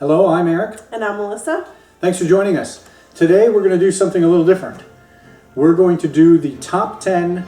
Hello, I'm Eric. And I'm Melissa. Thanks for joining us. Today we're going to do something a little different. We're going to do the top 10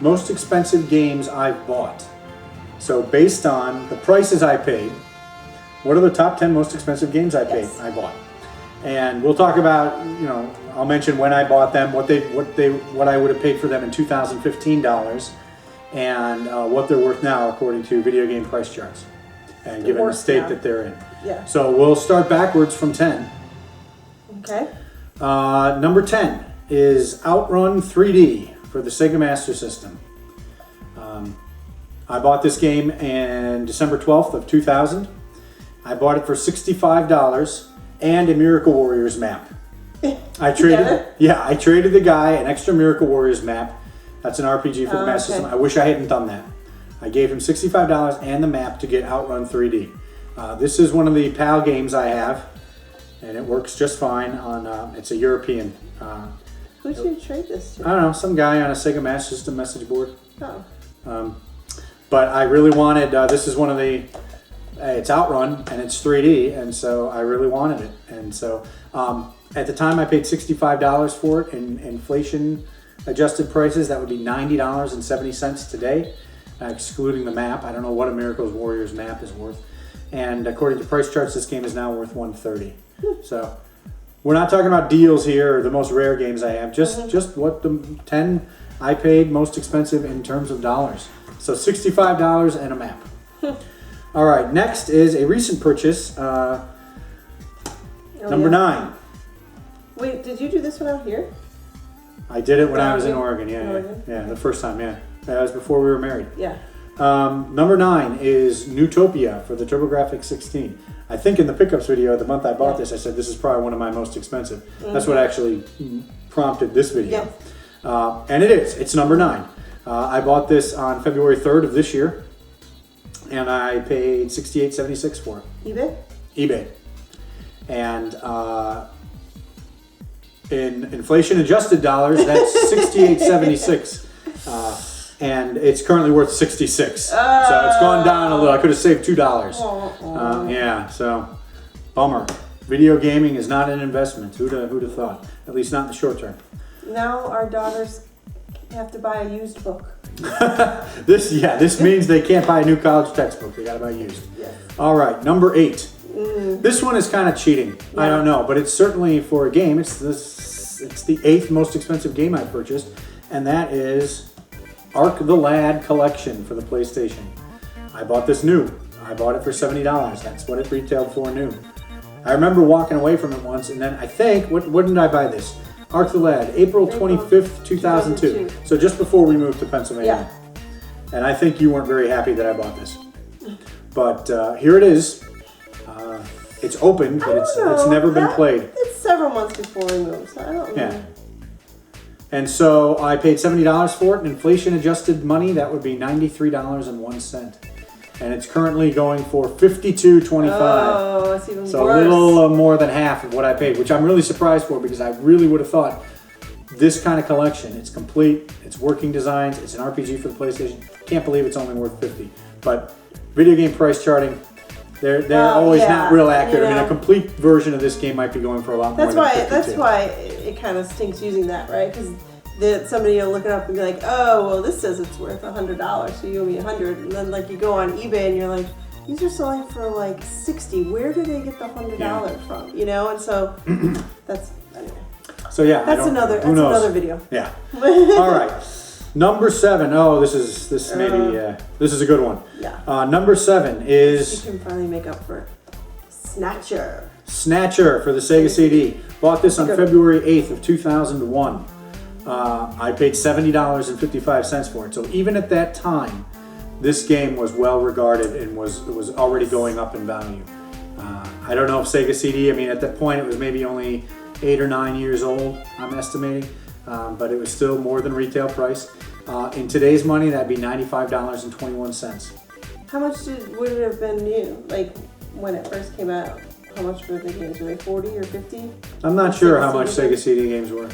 most expensive games I've bought. So based on the prices I paid, what are the top 10 most expensive games I bought? And we'll talk about, I'll mention when I bought them, what I would have paid for them in 2015 dollars, and what they're worth now according to video game price charts, and given the state that they're in. Yeah. So we'll start backwards from 10. Okay. Number 10 is Outrun 3D for the Sega Master System. I bought this game in December 12th of 2000. I bought it for $65 and a Miracle Warriors map. I traded the guy an extra Miracle Warriors map. That's an RPG for the Master System. I wish I hadn't done that. I gave him $65 and the map to get Outrun 3D. This is one of the PAL games I have, and it works just fine on, it's a European. Who did you trade this to? I don't know, some guy on a Sega Master System message board. Oh. But I really wanted, this is one of the, it's Outrun and it's 3D, and so I really wanted it. And so at the time I paid $65 for it. In inflation adjusted prices, that would be $90.70 today, excluding the map. I don't know what a Miracle Warriors map is worth. And according to price charts, this game is now worth $130. So we're not talking about deals here or the most rare games I have, just what the 10 I paid most expensive in terms of dollars. So $65 and a map. All right, next is a recent purchase, number 9. Wait, did you do this one out here? I did it when I was in Oregon, yeah, the first time, yeah. That was before we were married. Yeah. Number 9 is Nutopia for the TurboGrafx 16. I think in the pickups video, the month I bought this, I said this is probably one of my most expensive. That's what actually prompted this video. Yeah. And it is. It's number 9. I bought this on February 3rd of this year, and I paid $68.76 for it. eBay. And in inflation adjusted dollars, that's $68.76. And it's currently worth $66. So it's gone down a little. I could have saved $2. Yeah, so bummer. Video gaming is not an investment. Who'd have thought? At least not in the short term. Now our daughters have to buy a used book. This means they can't buy a new college textbook. They gotta buy used. Yes. All right, number 8. This one is kind of cheating. Yeah. I don't know, but it's certainly for a game. It's the 8th most expensive game I purchased, and that is Ark the Lad Collection for the PlayStation. I bought this new. I bought it for $70. That's what it retailed for new. I remember walking away from it once, and then I think, when did I buy this? Ark the Lad, April 25th, 2002. So just before we moved to Pennsylvania. Yeah. And I think you weren't very happy that I bought this. But here it is. It's open, but it's never been played. It's several months before we moved, so I don't know. Yeah. And so I paid $70 for it. In inflation adjusted money, that would be $93.01. And it's currently going for $52.25. Oh, that's even so worse. A little more than half of what I paid, which I'm really surprised for, because I really would have thought this kind of collection, it's complete, it's working designs, it's an RPG for the PlayStation. Can't believe it's only worth $50. But video game price charting, they're always not real accurate. I mean, a complete version of this game might be going for a lot more than $52. That's why it kind of stinks using that, right? Because somebody will look it up and be like, oh, well, this says it's worth $100, so you owe me $100. And then you go on eBay and you're like, these are selling for $60. Where did they get the $100 from? And so that's anyway. So yeah, that's another video. Yeah. All right. Number 7. Oh, this is a good one. Yeah. Number 7 is. You can finally make up for it. Snatcher. Snatcher for the Sega CD. Bought this on February 8th of 2001. I paid $70.55 for it. So even at that time, this game was well regarded and was already going up in value. I don't know if Sega CD. I mean, at that point, it was maybe only 8 or 9 years old. I'm estimating. But it was still more than retail price. In today's money, that'd be $95.21. How much would it have been new? Like when it first came out? How much were the games? Were they 40 or 50? I'm not sure how much Sega CD games were.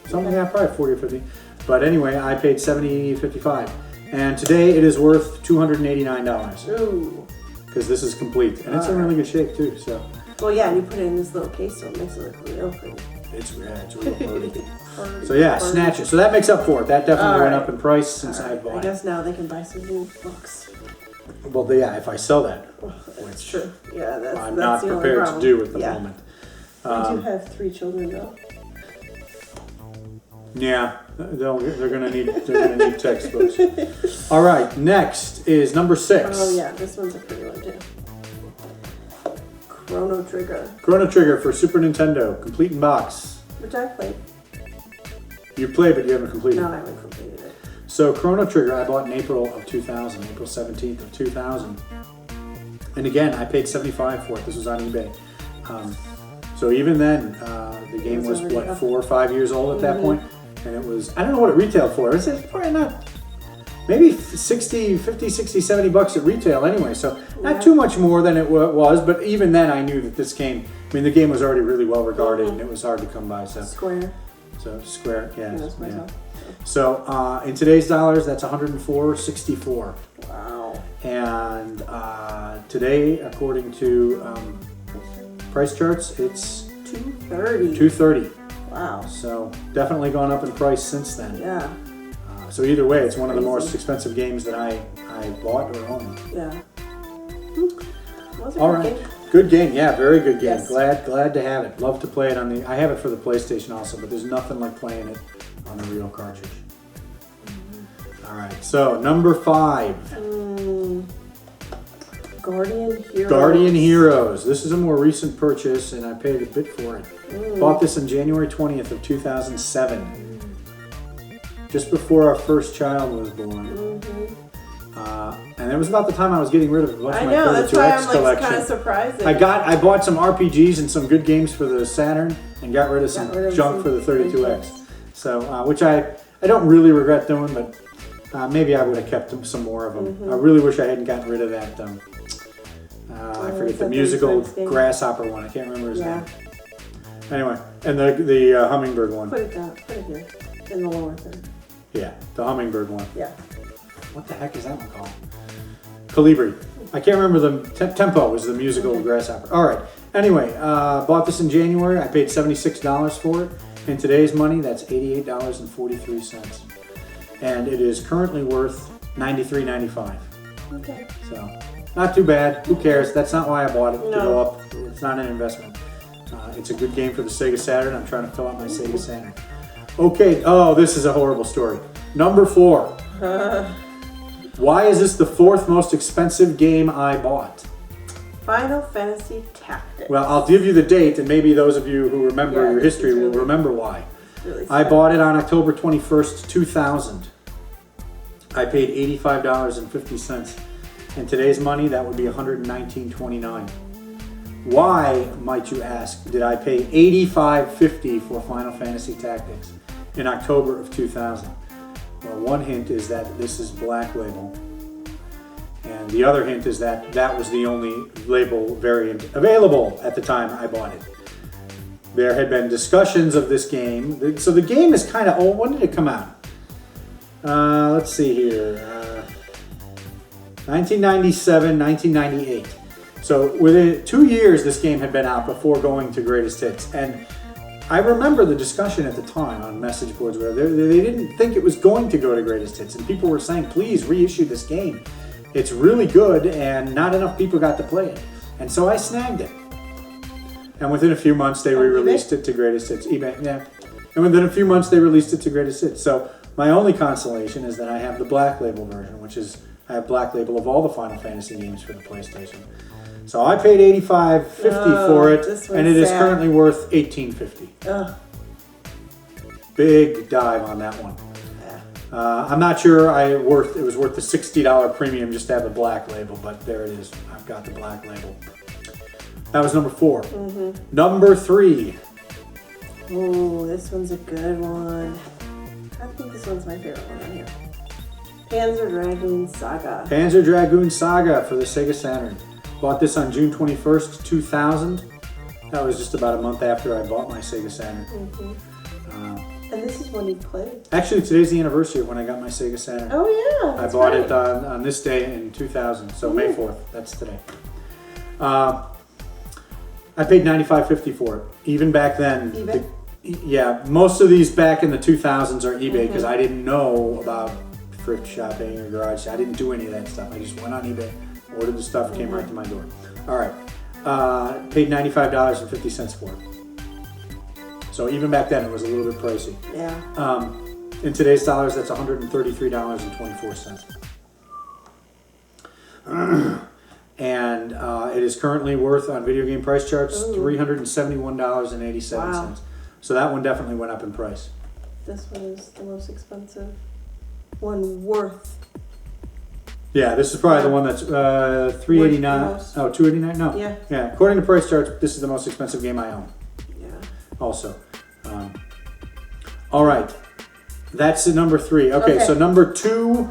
Something probably 40 or 50. But anyway, I paid $70.55. And today it is worth $289. Ooh. Because this is complete. And it's in really good shape too. So Well, yeah, and you put it in this little case, so it makes it look real pretty. It's real pretty. So yeah, Snatcher. So that makes up for it. That definitely went up in price since I bought it. I guess now they can buy some new books. Well, yeah, if I sell that, That's true. Yeah, that's I'm that's not the only prepared to problem. do at the moment. I do have 3 children though. Yeah, they're gonna need textbooks. All right, next is number 6. Oh yeah, this one's a pretty one too. Chrono Trigger. Chrono Trigger for Super Nintendo, complete in box. Which I played. You played, but you haven't completed. No, I haven't completed it. So Chrono Trigger, I bought in April of 2000, April 17th of 2000. And again, I paid $75 for it. This was on eBay. So even then, the game was, what, 4 or 5 years old at that point? And it was, I don't know what it retailed for. It's probably not, maybe 50, 60, 70 bucks at retail anyway. So not too much more than it was, but even then I knew that this game, I mean, the game was already really well regarded and it was hard to come by. So Square. So Square, yeah. Yeah. So in today's dollars, that's $104.64. Wow. And today, according to price charts, it's $230. $230. Wow. So definitely gone up in price since then. Yeah. So either way, it's one of the most expensive games that I bought or owned. Yeah. All right. Good game. Yeah, very good game. Yes. Glad to have it. Love to play it on the. I have it for the PlayStation also, but there's nothing like playing it on the real cartridge. All right. So number 5. Guardian Heroes. Guardian Heroes. This is a more recent purchase, and I paid a bit for it. Bought this on January 20th of 2007, just before our first child was born. And it was about the time I was getting rid of a bunch of my 32X collection. Kind of surprised. I bought some RPGs and some good games for the Saturn, and got rid of some junk for the 32X. So, which I don't really regret doing, but maybe I would have kept some more of them. I really wish I hadn't gotten rid of that. I forget the musical grasshopper one. I can't remember his name. Anyway, and the hummingbird one. Put it down. Put it here in the lower third. Yeah, the hummingbird one. Yeah. What the heck is that one called? Calibri. I can't remember the Tempo was the musical grasshopper. All right. Anyway, bought this in January. I paid $76 for it. In today's money, that's $88.43, and it is currently worth $93.95. Okay. So, not too bad. Who cares? That's not why I bought it to go up. It's not an investment. It's a good game for the Sega Saturn. I'm trying to fill out my Sega Saturn. Okay. Oh, this is a horrible story. Number 4. Why is this the 4th most expensive game I bought? Final Fantasy Tactics. Well, I'll give you the date, and maybe those of you who remember your history will remember why. Really I bought it on October 21st, 2000. I paid $85.50. In today's money, that would be $119.29. Why, might you ask, did I pay $85.50 for Final Fantasy Tactics in October of 2000? Well, one hint is that this is Black Label. And the other hint is that that was the only label variant available at the time I bought it. There had been discussions of this game. So the game is kind of old. When did it come out? Let's see here. 1997, 1998. So within 2 years, this game had been out before going to Greatest Hits. And I remember the discussion at the time on message boards where they didn't think it was going to go to Greatest Hits. And people were saying, please reissue this game. It's really good, and not enough people got to play it. And so I snagged it. And within a few months, they re-released it to Greatest Hits. eBay, yeah. And within a few months, they released it to Greatest Hits. So my only consolation is that I have the Black Label version, which is, I have Black Label of all the Final Fantasy games for the PlayStation. So I paid $85.50 for it, and it is currently worth $18.50. Big dive on that one. I'm not sure it was worth the $60 premium just to have the Black Label, but there it is. I've got the Black Label. That was number 4. Number 3. Oh, this one's a good one. I think this one's my favorite one on here. Panzer Dragoon Saga. Panzer Dragoon Saga for the Sega Saturn. Bought this on June 21st, 2000. That was just about a month after I bought my Sega Saturn. And this is one you played. Actually, today's the anniversary of when I got my Sega Saturn. Oh yeah, I bought it on this day in 2000, so May 4th. That's today. I I paid $95.50 for it. Even back then. eBay? Yeah, most of these back in the 2000s are eBay because I didn't know about thrift shopping or garage. I didn't do any of that stuff. I just went on eBay, ordered the stuff, came right to my door. All right, paid $95.50 for it. So even back then, it was a little bit pricey. Yeah. In today's dollars, that's $133.24. And it is currently worth on video game price charts $371.87. Wow. So that one definitely went up in price. This one is the most expensive one worth. Yeah, this is probably the one that's $389. Worth Oh, $289? No. Yeah. Yeah. According to price charts, this is the most expensive game I own. Yeah. Also. All right. That's the number 3. Okay, so number 2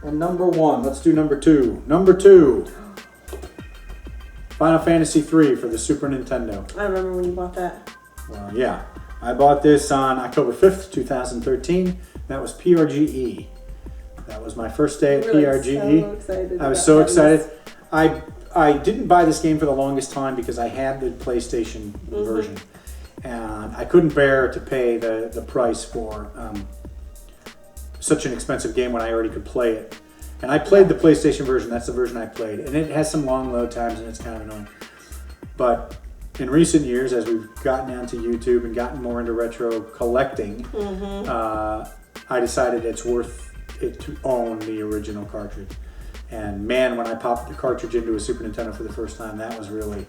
and number 1. Let's do number 2. Number 2. Final Fantasy 3 for the Super Nintendo. I remember when you bought that. Well, yeah. I bought this on October 5th, 2013. That was PRGE. That was my first day at PRGE. So excited I was so excited. I didn't buy this game for the longest time because I had the PlayStation version. And I couldn't bear to pay the price for such an expensive game when I already could play it. And I played the PlayStation version. That's the version I played. And it has some long load times and it's kind of annoying. But in recent years, as we've gotten onto YouTube and gotten more into retro collecting, I decided it's worth it to own the original cartridge. And man, when I popped the cartridge into a Super Nintendo for the first time, that was really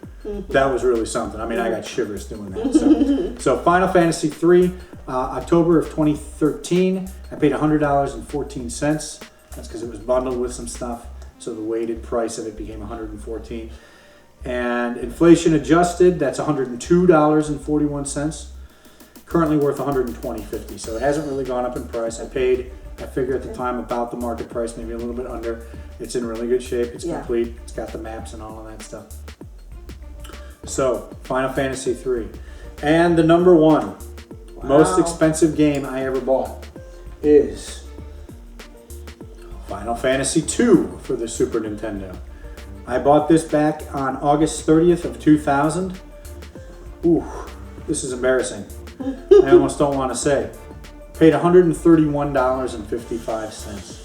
something. I mean, I got shivers doing that. So Final Fantasy 3, October of 2013, I paid $100.14. That's because it was bundled with some stuff. So the weighted price of it became $114. And inflation adjusted, that's $102.41. Currently worth $120.50. So it hasn't really gone up in price. I figure at the time about the market price, maybe a little bit under. It's in really good shape. It's complete. It's got the maps and all of that stuff. So, Final Fantasy 3. And the number 1 most expensive game I ever bought is Final Fantasy 2 for the Super Nintendo. I bought this back on August 30th of 2000. Ooh, this is embarrassing. I almost don't want to say. Paid $131.55.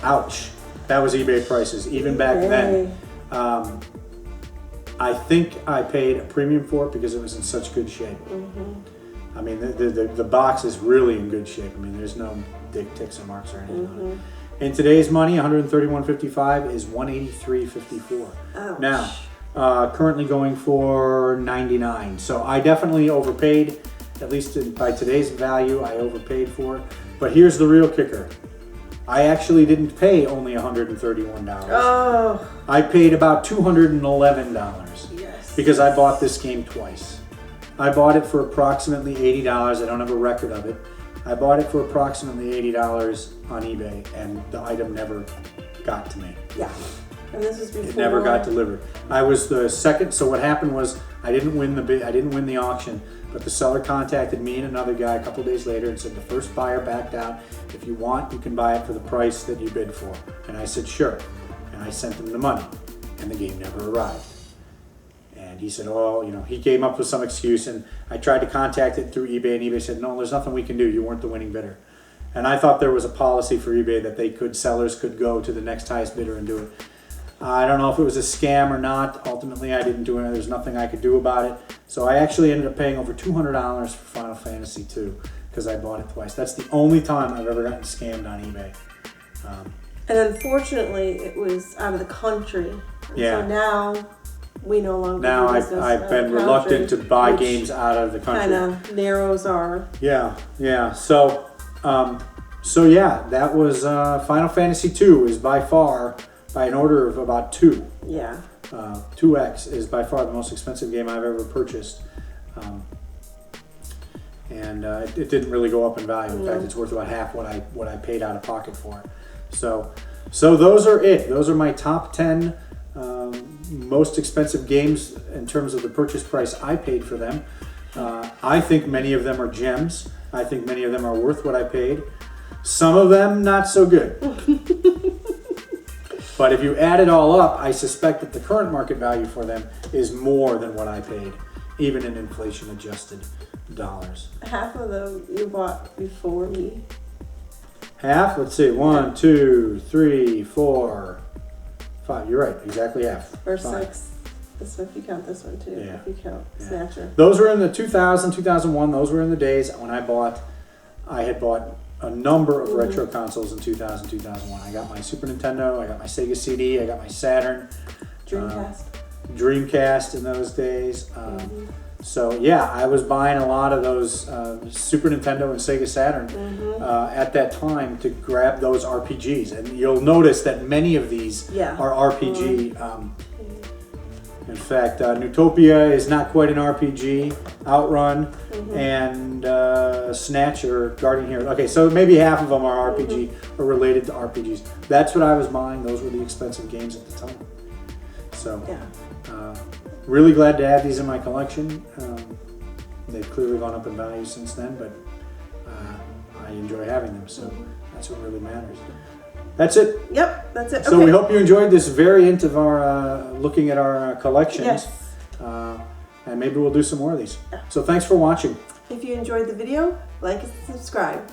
Ouch. That was eBay prices, even back then. I think I paid a premium for it because it was in such good shape. I mean, the box is really in good shape. I mean, there's no ticks or marks or anything on it. In today's money, $131.55 is $183.54. Now, currently going for $99. So I definitely overpaid. At least by today's value, I overpaid for it. But here's the real kicker. I actually didn't pay only $131. Oh. I paid about $211. Yes. Because I bought this game twice. I bought it for approximately $80. I don't have a record of it. I bought it for approximately $80 on eBay, and the item never got to me. Yeah. And this is before. It never got delivered. I was the second. So what happened was I didn't win the bid. I didn't win the auction. But the seller contacted me and another guy a couple days later and said the first buyer backed out. If you want, you can buy it for the price that you bid for. And I said, sure. And I sent him the money. And the game never arrived. And he said, oh, he came up with some excuse. And I tried to contact it through eBay. And eBay said, no, there's nothing we can do. You weren't the winning bidder. And I thought there was a policy for eBay that sellers could go to the next highest bidder and do it. I don't know if it was a scam or not. Ultimately, I didn't do it. There's nothing I could do about it. So I actually ended up paying over $200 for Final Fantasy 2 because I bought it twice. That's the only time I've ever gotten scammed on eBay. And unfortunately, it was out of the country. Yeah. So now we no longer. Now do business I've been reluctant to buy which games out of the country. Kind of narrows our. Yeah. So yeah, that was Final Fantasy 2 is by far, by an order of about 2. Yeah. 2X is by far the most expensive game I've ever purchased. And it didn't really go up in value. In fact, it's worth about half what I paid out of pocket for it. So those are it. Those are my top 10 most expensive games in terms of the purchase price I paid for them. I think many of them are gems. I think many of them are worth what I paid. Some of them not so good. But if you add it all up, I suspect that the current market value for them is more than what I paid, even in inflation-adjusted dollars. Half of them you bought before me. Half? Let's see. 1, 2, 3, 4, 5. You're right. Exactly half. Or Fine. 6. This if you count this one too. Yeah. If you count Snatcher. Those were in the 2000, 2001. Those were in the days when I had bought a number of retro consoles in 2000, 2001. I got my Super Nintendo, I got my Sega CD, I got my Saturn. Dreamcast in those days. So yeah, I was buying a lot of those Super Nintendo and Sega Saturn at that time to grab those RPGs. And you'll notice that many of these are RPG. In fact, Nutopia is not quite an RPG. Outrun and Snatcher, Guardian Hero. Okay, so maybe half of them are RPG or related to RPGs. That's what I was buying. Those were the expensive games at the time. So, really glad to have these in my collection. They've clearly gone up in value since then, but I enjoy having them. So that's what really matters. That's it. Yep, that's it. So we hope you enjoyed this variant of our looking at our collections. Yes. And maybe we'll do some more of these. So thanks for watching. If you enjoyed the video, like and subscribe.